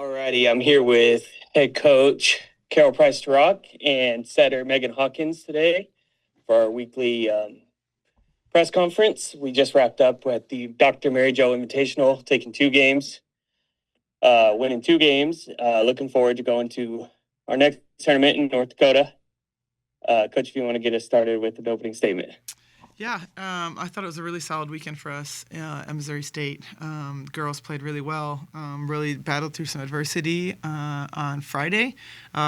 Alrighty, I'm here with head coach Carol Price-Torok and setter Megan Hawkins today for our weekly press conference. We just wrapped up with the Dr. Mary Jo Invitational, taking winning 2 games. Looking forward to going to our next tournament in North Dakota. Coach, if you want to get us started with an opening statement. Yeah, I thought it was a really solid weekend for us at Missouri State. Girls played really well, really battled through some adversity on Friday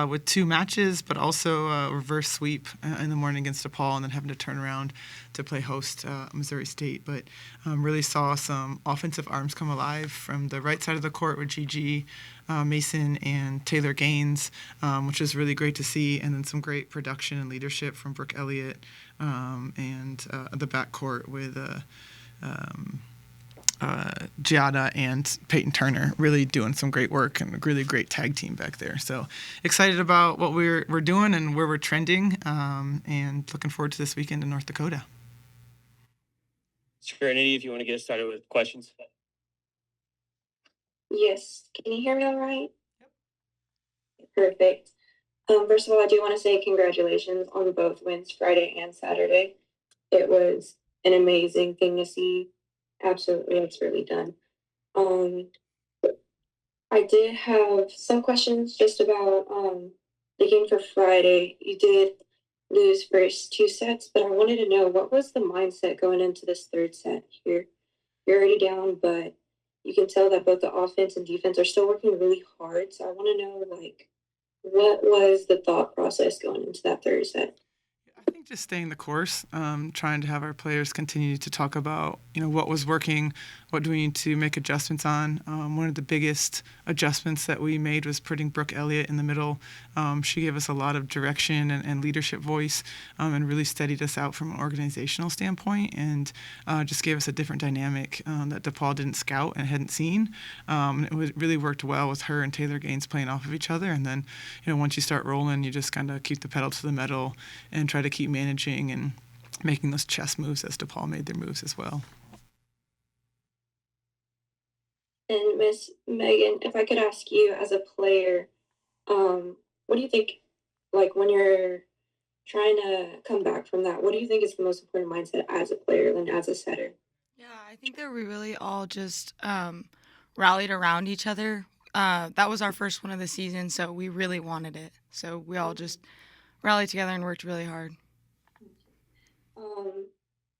with 2 matches, but also a reverse sweep in the morning against DePaul and then having to turn around to play host Missouri State. But really saw some offensive arms come alive from the right side of the court with Gigi Mason and Taylor Gaines, which was really great to see, and then some great production and leadership from Brooke Elliott and the backcourt with Giada and Peyton Turner really doing some great work and a really great tag team back there. So excited about what we're doing and where we're trending, and looking forward to this weekend in North Dakota. Trinity, if you want to get us started with questions. Yes. Can you hear me all right? Yep. Perfect. First of all, I do want to say congratulations on both wins Friday and Saturday. It was an amazing thing to see. Absolutely, it's really done. I did have some questions just about the game for Friday. You did lose first 2 sets, but I wanted to know, what was the mindset going into this third set here? You're already down, but you can tell that both the offense and defense are still working really hard. So I want to know, what was the thought process going into that third set? I think just staying the course, trying to have our players continue to talk about, what was working, what do we need to make adjustments on. One of the biggest adjustments that we made was putting Brooke Elliott in the middle. She gave us a lot of direction and leadership voice, and really steadied us out from an organizational standpoint, and just gave us a different dynamic that DePaul didn't scout and hadn't seen. It really worked well with her and Taylor Gaines playing off of each other. And then, once you start rolling, you just kind of keep the pedal to the metal and try to keep managing and making those chess moves as DePaul made their moves as well. And Miss Megan, if I could ask you as a player, what do you think, when you're trying to come back from that, what do you think is the most important mindset as a player and as a setter? Yeah, I think that we really all just rallied around each other. That was our first one of the season, so we really wanted it. So we all just rallied together and worked really hard.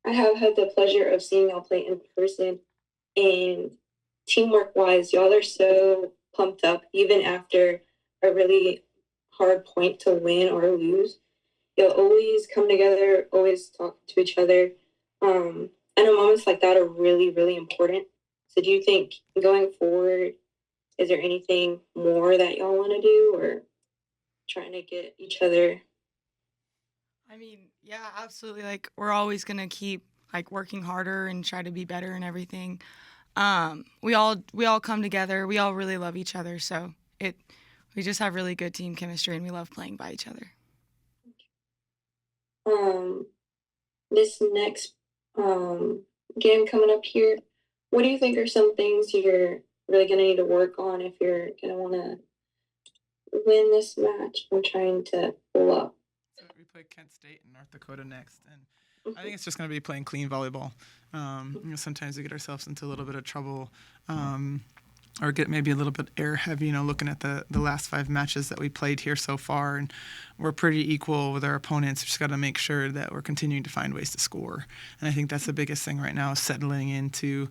I have had the pleasure of seeing y'all play in person, and teamwork-wise, y'all are so pumped up, even after a really hard point to win or lose. You'll always come together, always talk to each other. I know moments like that are really, really important. So do you think going forward, is there anything more that y'all want to do, or trying to get each other? I mean, yeah, absolutely. We're always gonna keep working harder and try to be better and everything. We all come together. We all really love each other. So we just have really good team chemistry, and we love playing by each other. This next game coming up here, what do you think are some things you're really going to need to work on if you're going to want to win this match? I'm trying to pull up. So we play Kent State and North Dakota next, and I think it's just going to be playing clean volleyball. Sometimes we get ourselves into a little bit of trouble, or get maybe a little bit air heavy, looking at the last 5 matches that we played here so far, and we're pretty equal with our opponents. We just got to make sure that we're continuing to find ways to score. And I think that's the biggest thing right now, is settling into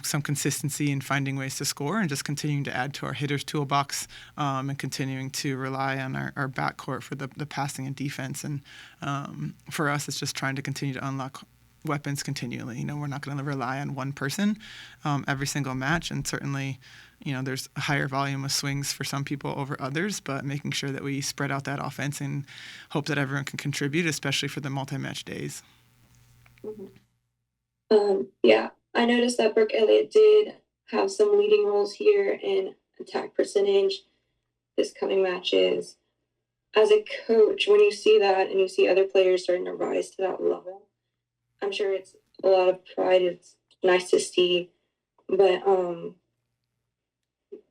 some consistency and finding ways to score, and just continuing to add to our hitters' toolbox, and continuing to rely on our backcourt for the passing and defense. And for us, it's just trying to continue to unlock weapons continually. We're not going to rely on one person every single match, and certainly, there's a higher volume of swings for some people over others, but making sure that we spread out that offense and hope that everyone can contribute, especially for the multi-match days. Yeah, I noticed that Brooke Elliott did have some leading roles here in attack percentage this coming matches. As a coach, when you see that and you see other players starting to rise to that level, I'm sure it's a lot of pride. It's nice to see. But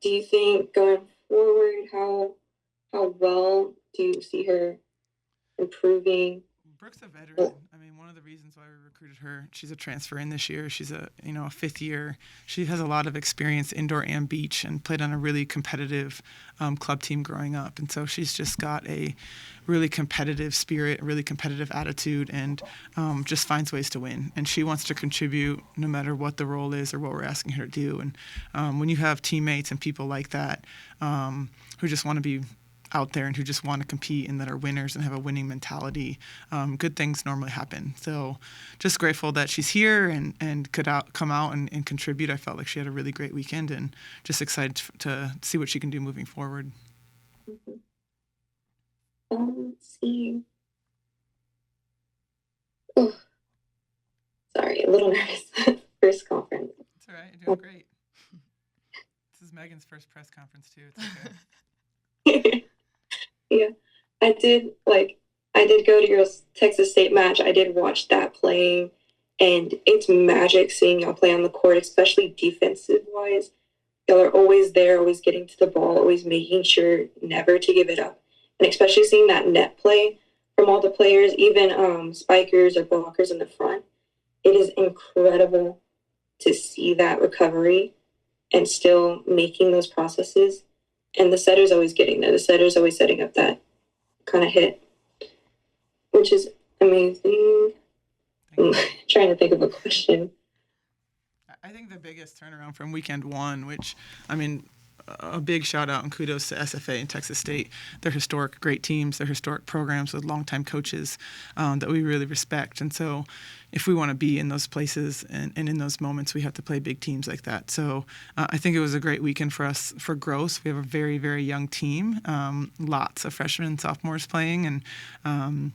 do you think going forward, how well do you see her improving? Brooke's a veteran. I mean, one of the reasons why we recruited her, she's a transfer in this year. She's a fifth year. She has a lot of experience indoor and beach, and played on a really competitive club team growing up. And so she's just got a really competitive spirit, a really competitive attitude, and just finds ways to win. And she wants to contribute no matter what the role is or what we're asking her to do. And when you have teammates and people like that who just want to be out there and who just want to compete and that are winners and have a winning mentality, good things normally happen. So just grateful that she's here and could come out and contribute. I felt like she had a really great weekend, and just excited to see what she can do moving forward. Mm-hmm. Let's see. Oh, sorry, a little nervous. First conference. It's all right. You're doing great. This is Megan's first press conference too. It's okay. Yeah, I did go to your Texas State match. I did watch that playing, and it's magic seeing y'all play on the court, especially defensive wise. Y'all are always there, always getting to the ball, always making sure never to give it up. And especially seeing that net play from all the players, even spikers or blockers in the front. It is incredible to see that recovery and still making those processes. And the setter's always getting there. The setter's always setting up that kind of hit, which is amazing. I'm trying to think of a question. I think the biggest turnaround from weekend one, which, I mean, a big shout out and kudos to SFA and Texas State. They're historic, great teams. They're historic programs with longtime coaches that we really respect. And so if we want to be in those places and in those moments, we have to play big teams like that. So I think it was a great weekend for us for growth. We have a very, very young team, lots of freshmen and sophomores playing, and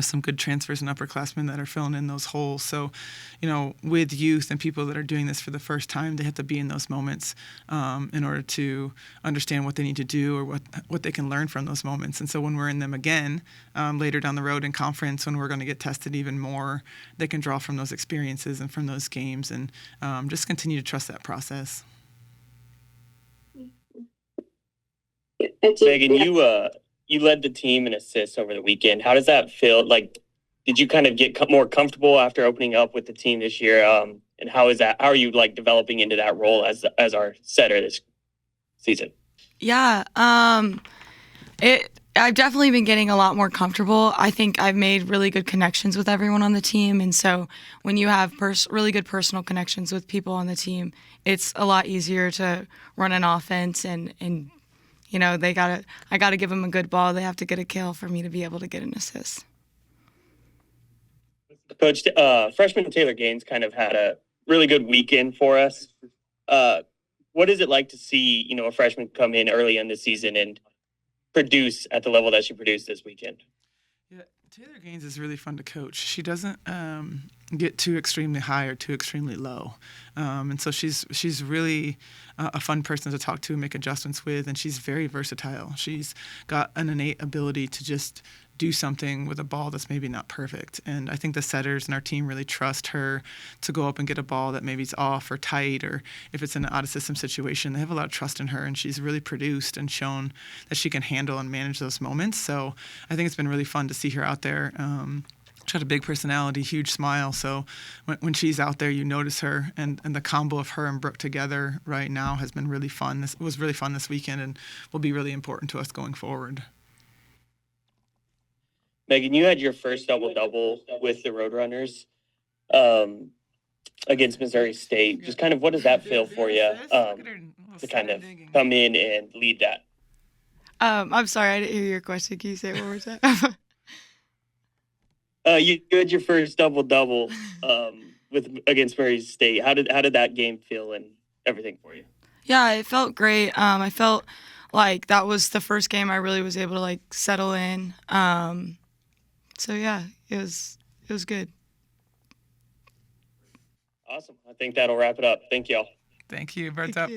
some good transfers and upperclassmen that are filling in those holes. So, with youth and people that are doing this for the first time, they have to be in those moments in order to understand what they need to do or what they can learn from those moments. And so when we're in them again later down the road in conference, when we're going to get tested even more, they can draw from those experiences and from those games, and just continue to trust that process. Megan, you led the team in assists over the weekend. How does that feel? Like, did you kind of get more comfortable after opening up with the team this year? And how is that? How are you developing into that role as our setter this season? Yeah, I've definitely been getting a lot more comfortable. I think I've made really good connections with everyone on the team, and so when you have really good personal connections with people on the team, it's a lot easier to run an offense and I gotta give them a good ball. They have to get a kill for me to be able to get an assist. Coach, freshman Taylor Gaines kind of had a really good weekend for us. What is it like to see, a freshman come in early in the season and produce at the level that she produced this weekend? Yeah, Taylor Gaines is really fun to coach. She doesn't get too extremely high or too extremely low. And so she's really a fun person to talk to and make adjustments with, and she's very versatile. She's got an innate ability to just do something with a ball that's maybe not perfect. And I think the setters in our team really trust her to go up and get a ball that maybe is off or tight, or if it's an out-of-system situation, they have a lot of trust in her, and she's really produced and shown that she can handle and manage those moments. So I think it's been really fun to see her out there. She had a big personality, huge smile. So when she's out there, you notice her, and the combo of her and Brooke together right now has been really fun. This was really fun this weekend and will be really important to us going forward. Megan, you had your first double-double with the Roadrunners against Missouri State. Just kind of what does that feel for you to kind of come in and lead that? I'm sorry, I didn't hear your question. Can you say it one more time? You had your first double-double against Missouri State. How did that game feel and everything for you? Yeah, it felt great. I felt like that was the first game I really was able to settle in. So yeah, it was good. Awesome. I think that'll wrap it up. Thank y'all. Thank you. Birds up.